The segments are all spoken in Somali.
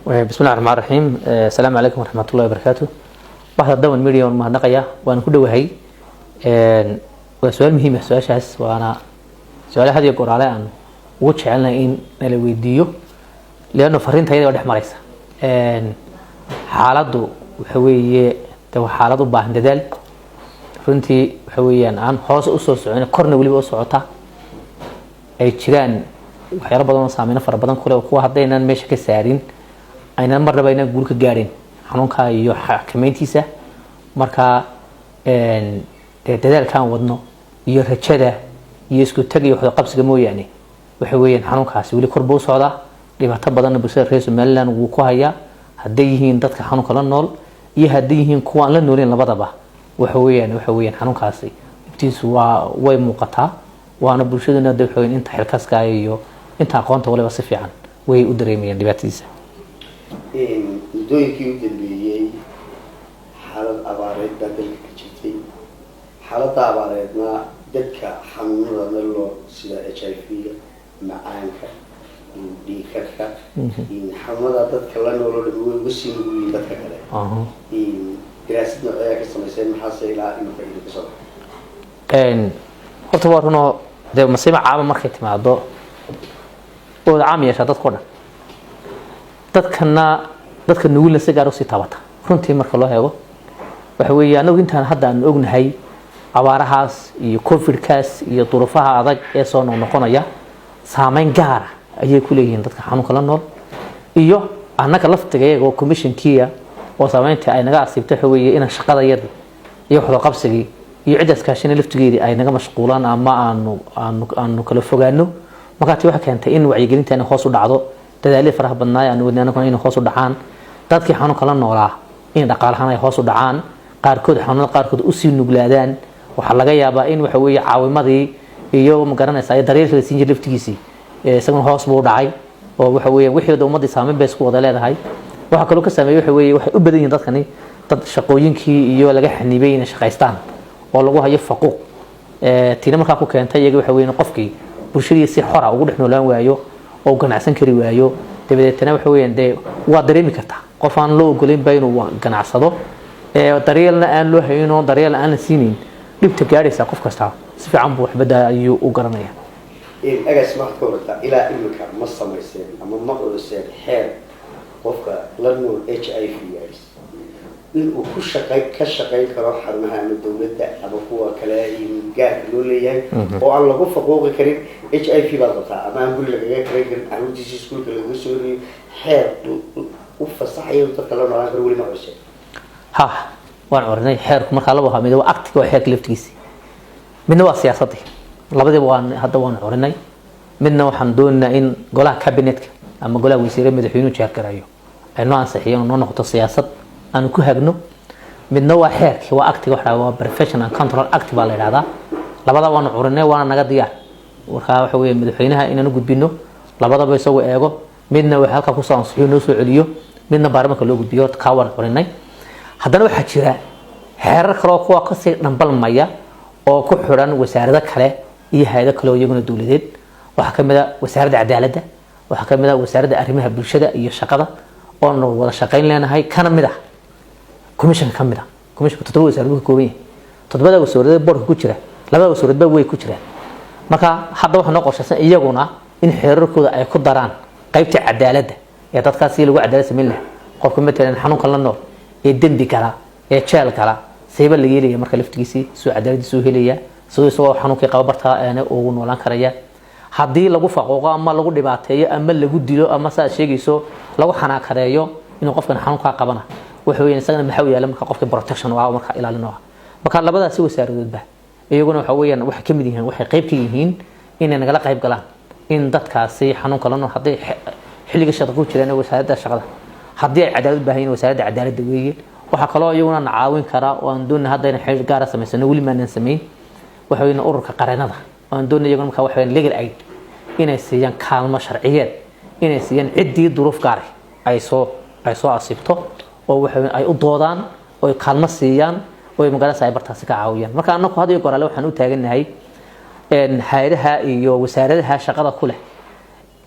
بسم الله الرحمن الرحيم. السلام عليكم ورحمة الله وبركاته. واحد الدول مليون مهنقية وأنا كله وهي وسؤال مهم سؤال شاس وأنا سؤال هذا يقول على أن وش علنا إن الويديو لأنه فرين تيجي وده مريسة حالته وحوي تو حالته بعد ذلك فرنتي حويا عن خاص أسس يعني قرن ولي أسعته أي تيران وحياة بدن صامنا فربنا كله وقوة هذين مش كسارين ayna mar raba inaan guulka gaareen xanuunka iyo xakameyntiisa marka dadaalkan wadno iyo rajada iyo isku tag iyo wada qabsiga mooyaane waxa weeyaan xanuunkaasi wali kor buu socdaa dhibaato badan bulshada reer Somaliland uu ku haya haday yihiin dadka xanuunka la nool iyo haday yihiin kuwa aan la noolin labadaba waxa weeyaan xanuunkaasi intiisu waa way muuqataa waana bulshadana dadweyne inta xilkaaska iyo inta aqoonta waliba si fiican way u dareemayaan dhibaatadiisa doyinkii u dambeeyay xaalad abaareed baa dalka ka jirtay xaaladda abaareedna dadka xanuunada loo sida HIV-ga macaanka dhiigkarka xanuunada dadka la nool way uga sii nugul dadka kale daraasad noocee ka samaysay maxaase ilaa imika idinka soo horta waa runo dee masiibo caaba markay timaado oo caam yeesha dadka dhan dadka nugulna si gaar ah si taabata runtii marka loo heego waxa weeye anagu intaan hadda aan ognahay abaarahaas iyo covid-kaas iyo duruufaha adag ee soo noqonaya saameyn gaar ah ayay ku leeyihiin dadka xanuunka la nool iyo annaga laftigeega oo commissionkiya oo saameynta ay naga asiibtay waxa weeye in shaqada yar iyo wada qabsigii iyo cid iskaashin laftigeedii ay naga mashquulaan ama aanu kala fogaano marka tii waxa keentay in wacyigelinta hoos u dhacdo dadaalada faraha badnaa aan wadnaanku inay hoos u dhacaan dadkii xanuunka la noolaa in dhaqaalahan ay hoos u dhacaan qaarkood u sii nuglaadaan waxa laga yaabaa in waxa weeye caawimadii iyo ma garanaysaa ay daryeelka siin jiray laftigiisii isaga hoos buu dhacay oo waxa weeye wixii ummadii saameyn bay isku wada leedahay waxa kale oo ka sameeyay waxa weeye waxay u badan yihiin dadkani dad shaqooyinkii iyo laga xanibay inay shaqaystaan oo lagu hayo faquuq tiina markaa ku keentay iyaga waxa weeye qofkii bulshadiisa si xor ah ugu dhex noolaan waayo oo ganacsan kari waayo dabadeetana waxa weeyaan waa dareemi kartaa qof aan loo ogoleyn ba inuu ganacsado daryeelna aan loo hayno daryeel aan la siinin dhibta gaaraysa qof kasta si fiican buu waxbada ayuu u garanaya agas ma qorta ilaa imika ma samayseen ama ma qorseen xeer qofka la nool HIV inuu ka shaqeyn karo xarumaha dawladda ama kuwa kale gaarka loo leeyahay oo aan lagu faquuqi karin HIV baa qabtaa ama aan guri lagaga karin karin caruurtiisa iskuulka laga soo riyo xeer u fasaxayo dadka la noolaan karo weli ma qorseen waan ornay xeerku marka laba waxa mid waa active oo xeerka laftigiisa midna waa siyaasadii labadaba waan ornay midna waxaan doonaynaa in golaha cabinetka ama golaha wasiirada madaxweynuhu jeer garayo ay noo ansixiyeen oo noqoto siyaasad aan ku hagno midna waa xeerkii waa active waa professional control active la yiraahdaa labada waan ornay waana naga diyaar waxa weeye madaxweynaha inaan u gudbino labadaba isagoo eego midna waxa halka ku soo ansixiyo noo soo celiyo midna baarlamaanka loo gudbiyo ka waan ornay haddana waxa jira xeerar kale oo kuwa ka sii dhambalmaya oo ku xiran wasaaradda kale iyo hay'ado kale oo iyaguna dawladeed waxa kamid ah wasaaradda cadaaladda waxa kamid ah wasaaradda arrimaha bulshada iyo shaqada oo noo wada shaqeyn leenahay kana mid ah commission kamid ah commission toddoba wasaaradood ka kooban yahay toddobada wasaaradood board ku jira labada wasaaradood way ku jiraan marka hadda waxa noo qorshaysan iyaguna in xeerarkooda ay ku daraan qaybta cadaaladda ee dadkaas lagu cadaalad sameyn lahaa qofka matalan xanuunka la nool ee dambi kala ee jeel kala sayba la yeelaya marka laftigiisii soo cadaaladiisu helaya soo xanuunkii qaba barta aan ugu noolaan karaya hadii lagu faquuqo ama lagu dhibaateeyo ama lagu dilo ama saa sheegayso lagu xanaaqadeeyo inuu qofkan xanuunka qabana waxa weeyaan isagana maxaa yeelay marka qofka protection waa marka ilaalino marka labadaasi wasaaradoodba iyaguna waxa weeyaan wax ka mid yihiin waxay qayb ka yihiin inay nagala qayb galaan in dadkaasi xanuunka la nool hadii xilliga shaqada ku jiraan wasaaradda shaqada hadii ay cadaalad baahayn wasaaradda cadaaladda weeye waxa kale oo iyaguna caawin kara oo aan doonay hadda in xil gaar ah sameysano wali maanan sameyn waxa weeyaan ururka qaranada oo aan doonay iyaguna marka waxa weeyaan legal aid inay siiyaan kaalmo sharciyeed inay siiyaan ciddii duruuf gaar ah ay soo asibto oo waxa ay u doodaan oo kaalmo siiyaan oo magaalada ay bartaasi ka caawiyaan marka anagu hadda iyo goraale waxaan u taaganahay hay'adaha iyo wasaaradaha shaqada ku leh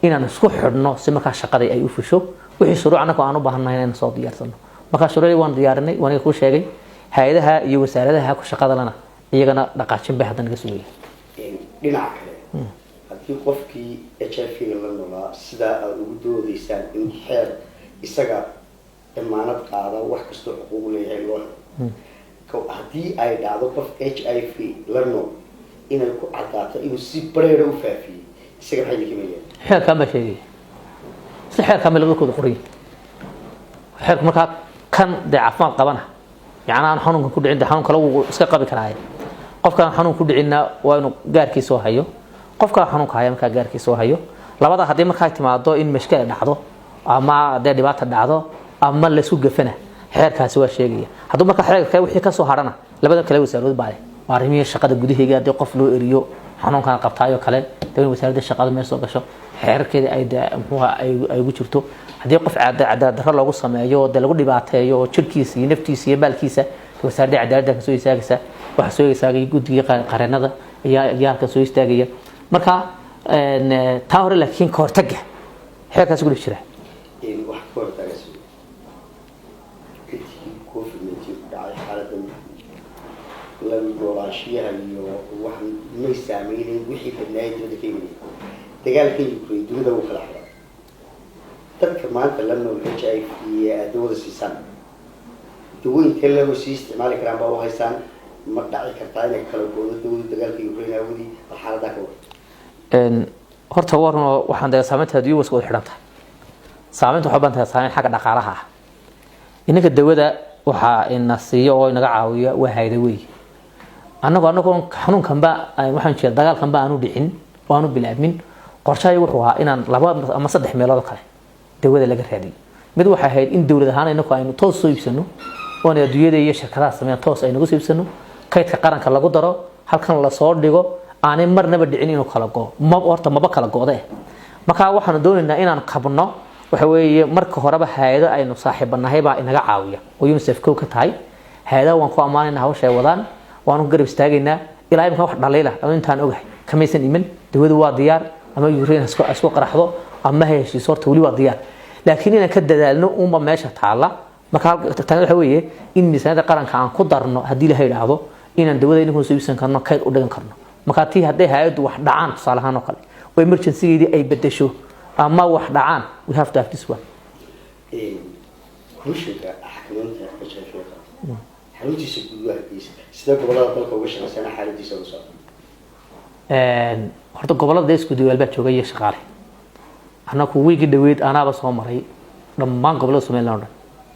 inaan isku xidhno si marka shaqada ay u fusho wixii shuruuc anagu aan u baahanahay inaan soo diyaarsano marka shuruucii waan diyaarinay waan ku sheegay hay'adaha iyo wasaaradaha ku shaqada lana iyagana dhaqaajin bay hadan naga sugayaan dhinaca kale haddii qofkii HIV la noolaa sida aad ugu doodaysaan in xeer isaga damaanad qaada wax kastoo xuquuq leeyahay loo helo haddii ay dhacdo qof HIV la nool inay ku cadaato inuu si bareera u faafiyey isaga maxay yihiin xeerka ma sheegay si xeerka ma lagu qoray xeerka marka kan caafimaad qabana يعني أنا حنون كنت عند حنون كلو إسكا قبي كراي قف كان حنون كنت عندنا وإنه جار كيسو هيو قف كان حنون كهايم كجار كيسو هيو لبعض هذي ما خايت مع ضو إن مشكلة نحضو أما ده دبعت النحضو أما اللي سوق فينا حير كاسوا شيء هذا ما كحير كي وحي كسو هرنا لبعض كلو يسألوا بعدين وارمي الشقة الجودي هي قاعد يقف له إريو حنون كان قبطايو كلام تبي وسائل الشقة ما يسوق شو حير كده أيدا هو أي وجرته هذا يقف عدد در لو قصة يو ده لو دبعته يو شركيسي نفتيسي بالكيسة وسائل عدد كسوي ساقسة وحسوي ساقي جودي قرنا ده يا كسوي استاجية مركا تاور لكن كورتجه حير كسوي بشرة واحد كورتجه كوف من تبع حالة لم يراشيها واحد ما يستعمله وحي في النهاية تبدأ كيمني تقال كي يريدون ذو خلاص تذكر ما أنت لأنه الHIV في دول السيسان دوين كله وسي استعمال كلام بابا هيسان مقطعي كرتاين كلام دول تقال كي يريدون أودي الحالة ذاك إن هرت هو وحنا ده سامت هديو وسكوت حرامته سامت وحبنت سامت حاجة دقارها إنك الدواء ده وح النصية أو إنك عاوية وهيدوي أنا كون حنون كم بقى وحنا نشيل دجال كم بقى أنو دحين وأنو بالأمين قرشاي وحوها إن لبا ما صدق ميلاد كله دواء ده لقى هذي مدو حهيد إن دولة هنا إنك إنه توصل يبسنو وأنا الدواء ده يشرك راس من توصل إنه قص يبسنو كيت كقرن كلا قدره هل كان الله صار ديجو أنا مرة بدي إنه خلقه ما بورت ما بخلقه ده ما كان وحنا دون إن أنا قبلنا وحوي مركه هربا هذا أي نصاحب النهيبة إنها عاوية ويونسف كوكت هاي هذا وانكو أمان إنه هو شيء وضان وانو قرب استاجينا إلى أيام واحد دليله أو أنت أنا أوجه كميسن إيمن دوا ديار أما يورين أسواق رحضه أما هي شيء صار تولي وديار لكن أنا كده لأنه ماشى تعالى ما كان تاني الحوية إن سنة قرن كان قدرنا هدي له هيدا هذا إن الدوا ده إنه سويسن كنا كيد أودن كنا ما كاتي هدي هيد واحد عن صالحنا نقل وإمرجنسي دي أي بدشوا أما واحد عن we have to have this one. كوشك حكمنت كشافة. حلوتي سكوت هديس. سيدا قبلا بالك وش مثلا حالتي سوسا. هرت قبلا ده سكوت والبيت شو جاي شغال. أنا كوي كده ويد أنا بس عمري لما قبلا سمين لونه.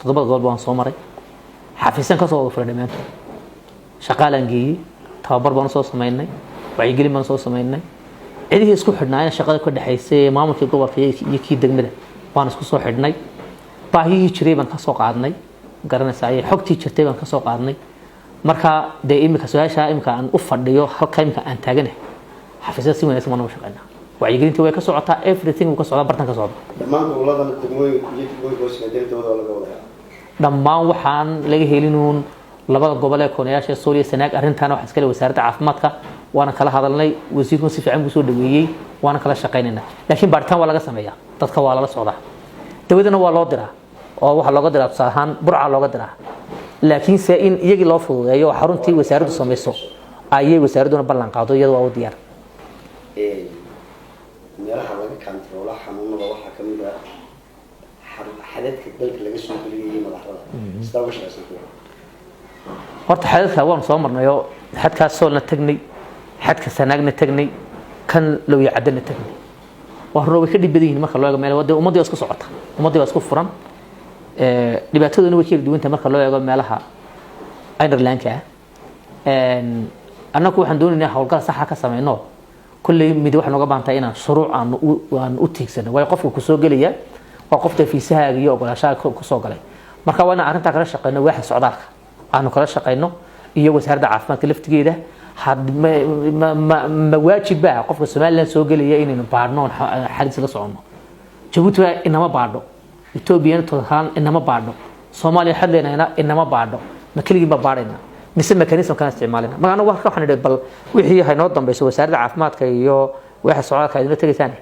تضبط قلبه عمري. حافظن كسر فريدمان. شغال أنجي تابر بنصوص سميني. وعيقلي بنصوص سميني. إذا isku xidhnaa shaqada ka dhaxaysay maamulka gobolka iyo kii degmada waan isku soo xidhnay baahiyii jiray baan ka soo qaadnay garanaysaa xogtii jirtay baan ka soo qaadnay marka de imika su'aasha imika aan u fadhiyo halka imika aan taaganahay xafiisyada si wanaagsan ma shaqeynaa wacyigelinta way ka socotaa everything uu ka socdaa bartan ka socda dhammaan gobolada degmooyinka iyo degmooyinka hoosmadeentooda laga wadaa dhammaan waxaan laga helinuun labada gobol ee koonayaasha Soomaaliya sanaag arrintaana waxa iska leh wasaaradda caafimaadka وانا كلا هذا اللي وزيركم سفعان بسود دويي وانا كلا شقيننا لكن بارتان ولا سميا dadka waa la socdaa dawladana waa loo diraa oo waxa looga diraa sahan burca looga diraa laakiin se in iyagii loo fududeeyo xaruntii wasaaraddu sameeyso ayay wasaaraduna ballan qaado iyadoo waa u diyaar meelaha laga kantaroolo xanuunada waxa kamid ah xadadka dalka laga soo geliyay madaxda sida uga shaqeysan horta xadadka waan soo marnayo xadkaas soo la tagnay xadka sanaagna tagnay kan loo yacadana tagnay waxrooba ka dibadeen marka loo eego meel wada ummadii isku socota ummadii isku furan dhibaataduna way kala duwanta marka loo eego meelaha Ireland-ka annagu waxaan doonaynaa hawlgal sax ah ka sameeyno kulli mid wax nooga baantay inaan shuruuc aan u tiigsano way qofku ku soo galaya waa qofta fiisahaaga iyo ogolaashaha ku soo galay marka waa in arrinta kala shaqeyno waxa socdaalka aanu kala shaqeyno iyo wasaaradda caafimaadka laftigeeda had ma waajiba qofka Soomaaliland soo galaya inaynu baadhno xalis la socono Djibouti inama baadho Ethiopia toodaan inama baadho Soomaaliya xadleena inama baadho ma kaliya ma baadhayna mise mechanism kan isticmaalina ma anagu wax ka xanidhay bal wixii ay noo dambayso wasaaradda caafimaadka iyo waxa socdaalka ay la tagaysaan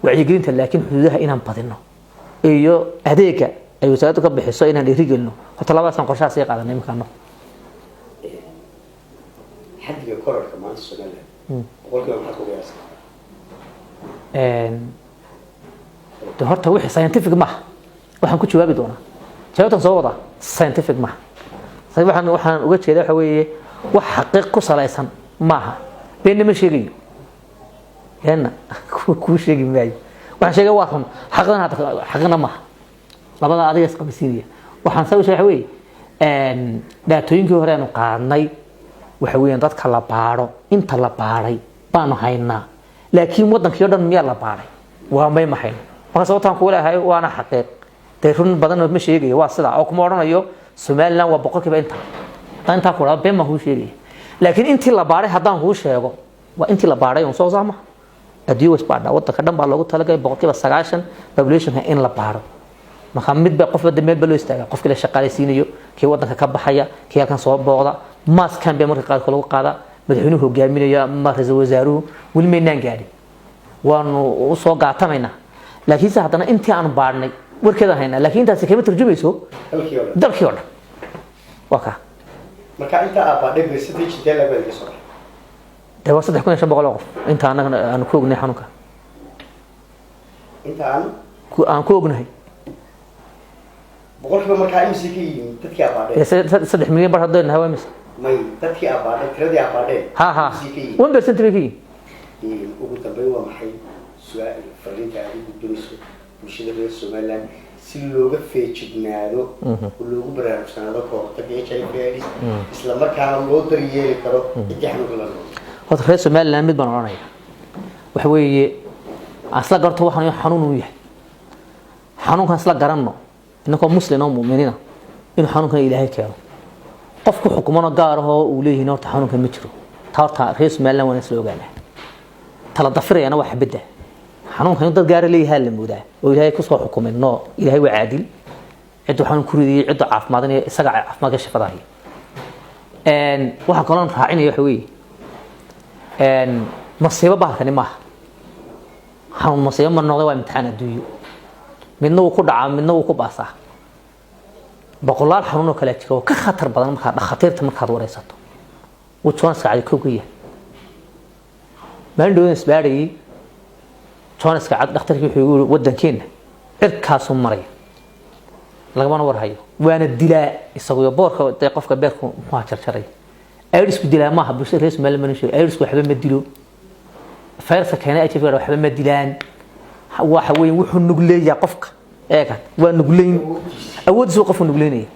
wacyigelinta laakiin xuduudaha inaan badino iyo adeega ay wasaaraddu ka bixiso inaan dhiirigelino horta labadaas qorshaha sii qaadanay markaano xaddiga kororka maanta Soomaaliya boqolkiiba maxaa ku qiyaasay horta wixii scientific ma waxaan ku jawaabi doonaa jawaabtan soo wada scientific ma waxaan uga jeedaa waxa weeye wax xaqiiq ku salaysan maaha been ma sheegayo yana ku sheegi maayo waxaan sheegay waa run xaqna maaha labada adiga isqabisiinaya waxaan soo sheegay waxa weeye daatooyinkii hore aanu qaadnay waxa weeyaan dadka la baaro inta la baaray baanu haynaa laakiin wadankii oo dhan miyaa la baaray waa may mahayn marka sababtaan ku leeyahay waana xaqiiq de run badan ma sheegayo waa sida oo kuma oranayo Soomaaliland waa boqolkiiba inta ku raad been ma uu sheegay laakiin intii la baaray haddaan uu sheego waa intii la baaray oo soo saama adii was baadha wadanka dhan baa loogu talagalay boqolkiiba 90 population in la baaro marka mid ba qof wada meel baa loo istaagaa qofkii la shaqaaleysiinayo kii wadanka ka baxaya kii halkan soo booqda maas kan baa marka qaar lagu qaada madaxweynuhu hogaaminaya ma ra'iisul wasaaruhu wali meynaan gaari waanu soo gaatamayna laakiin se haddana intii aan baarnay warkeeda hayna laakiin intaas kama turjumayso dalkii oo dhan waa ka marka inta aad baadhay sidii jidda la baa soo de waa 3500 qof inta aan ku ognay xanuunka inta aan ku ognahay boqolkiiba markaa imsi ka yihiin dadkii aad baadhay 3 milyan bar hadda nahay mis may dadkii aad baadhay tiradii aad baadhay ha 1% bigi ugu dambeyn waa maxay su'aal fariinta aad ugu gudbinayso bulshada reer Soomaaliland si looga feejignaado oo loogu baraarugsanaado kooxda HIV isla markaana loo daryeeli karo xanuunka la nool horta reer Soomaaliland mid baan oranaya waxa weeye asla garto waxaan xanuun u yahay xanuunkan asla garanno inagoo muslim oo muuminiina inuu xanuunkan Ilaahay keeno qofku xukumano gaar ah oo uu leeyahay horta xanuunkan ma jiro taarta reer Soomaaliland waa isla ogaanaa tala dafirayna wax bidda xanuunkan dad gaar leeyahay la moodaa oo Ilaahay ku soo xukumay no Ilaahay waa caadil cid waxaan ku ridiyay cid caafimaadna isaga caafimaadka shaqadahay waxa kaloon raacinaya waxa weeye masiibo baahkani ma xanuun masiibo ma noqday waa imtixaan adduunyo midna uu ku dhacaa midna uu ku baasaa boqolaal xanuun oo kala jira oo ka khatar badan marka dhakhaatiirta markaad wareysato uu Jones ka ku yahay maalin dhow isbaariyay Jones ka cad dhakhtarkii wuxuu yiri wadankeena cirkaas u maray lagama warhayo waana dilaa isagu boorka ee qofka beerku ma jarjaray ayrisku dilaa ma habshay rees meel ma nishay ayrisku waxba ma dilo fayraska keena HIV waxba ma dilaan waxa weyn wuxuu nugleeyaa qofka eega waa nugleyn awoodiisu qofku nugleynaya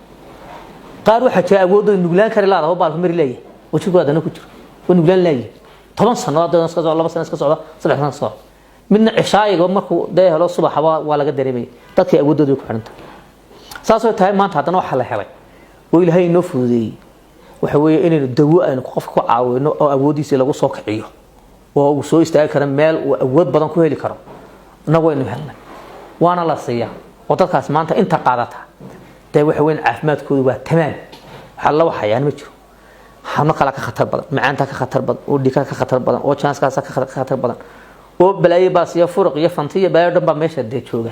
qaar waxa jira awoodda nuglaan kari laada oo baalku mari leeyahay wajigooda ku jiro oo nuglaan leeyahay 10 sano dadana iska soo 2 sano iska socda 3 sano soo midna cishaayiga markuu deehlo subax waa laga dareemay dadkii awoodooda ku xiranta saasoo tahay maanta hadana waxa la helay oo Ilaahay inoo fududeeyay waxa weeye inaynu dawo aynu qofka ku caawino oo awoodiisa lagu soo kiciyo oo uu soo istaagi karo meel uu awood badan ku heli karo nago inuu helnay waana la siiyaa oo dadkaas maanta inta qaadata day waxa weyn caafimaadkoodu waa tamaam waxa la waxayaan ma jiro xanuun kala ka khatar badan macaanta ka khatar badan oo dhika ka khatar badan oo chance-kaas ka khatar badan oo balaayo baas iyo furuq iyo fantiya baayadhan ba meesha de jooga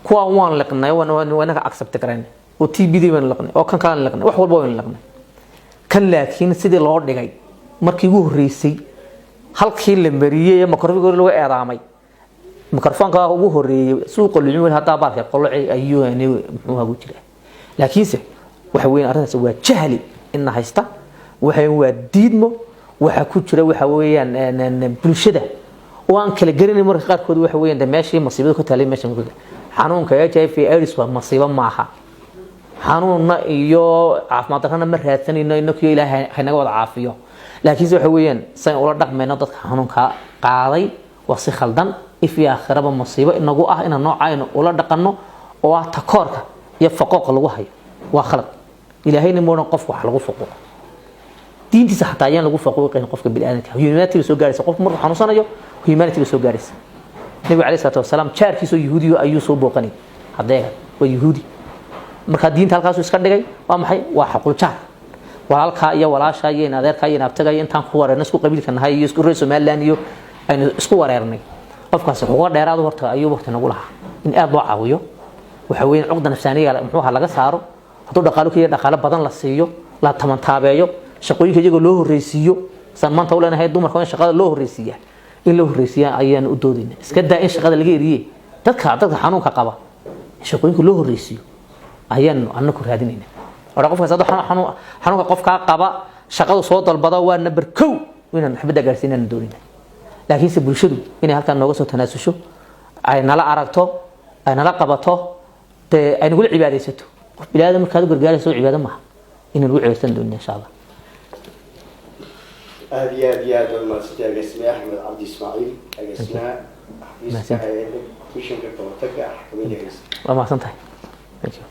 kuwa waan laqnay wana ka accept garan oo TBD waan laqnay oo kan kala laqnay wax walba waan laqnay kan laakiin sidii loo dhigay markii ugu horeysay halkii la mariyay makrofoonka lagu eedaamay makrofoonka ugu horeeyay suuqa luumin hada baalka qolcay ayuu muxuu ugu jira laakiinse waxa weyn arrintaas waa jahli in haysta waxa waa diidmo waxa ku jira waxa weeyaan bulshada oo aan kala garanay marka qaar kood waxa weeyaan meeshii masiibada ku taalay meesha muhiimka xanuunka HIV AIDS waa masiibo maaha xanuunna iyo caafimaad darrana ma raadsanayno inuu Ilaahay haynaga wada caafiyo laakiin waxa weeyaan san ula dhaqmayno dadka xanuunka qaaday waa si khaldan ifi aakhiraba masiibo inagu ah in noocayno ula dhaqanno oo ah takoorka iyo faqooq lagu hayo waa khalad Ilaahayna moodan qof wax lagu faqo diintiisa xataa ayaan lagu faqooqin qofka bini'aadamka humanity soo gaaraysa qof markuu xanuunsanayo humanity soo gaaraysa nabi kaleey salaatu wasalaam jaarkiisu yahuudiyo ayuu soo booqanay hadeega waa yahuudi marka diinta halkaas iska dhigay waa maxay waa xaqul jaar walaalka iyo walaasha iyo adeerka iyo abtaga intaan ku wareerna isku qabiilka nahay iyo isku reer Soomaaliland iyo aynu isku wareernay qofkaas wuxuu dheeraad horta ayuu waqti nagu lahaa in aad loo caawiyo waxa weyn cuqda nafsaaniga muxuu laga saaro haduu dhaqaalo kaliya dhaqaalo badan la siiyo la tamantaabeeyo shaqooyinka iyaga loo horeysiiyo maanta u leenahay dumarka in shaqada loo horeysiiya in loo horeysiiya ayaan u doodina iska daa in shaqada laga eriye dadka xanuunka qaba shaqooyinka loo horeysiiyo ayaan anaku raadinayna wara qofka saddex xanuunka qofka qaba shaqadu soo dalbada waa number 2 inaan xibada gaarsiinana doonina laakiin si bulshadu inay halkan nooga soo tanaasusho ay nala aragto ay nala qabato ay nagu cibaadeysato qof bilaada markaad gargaarayso cibaado ma in lagu cibaadeysan doonina insha Allah هذه المؤسسة أجسماء أحمد عبد إسماعيل أجسماء حفيظ كمية حكومية ما سنتهي. Thank you.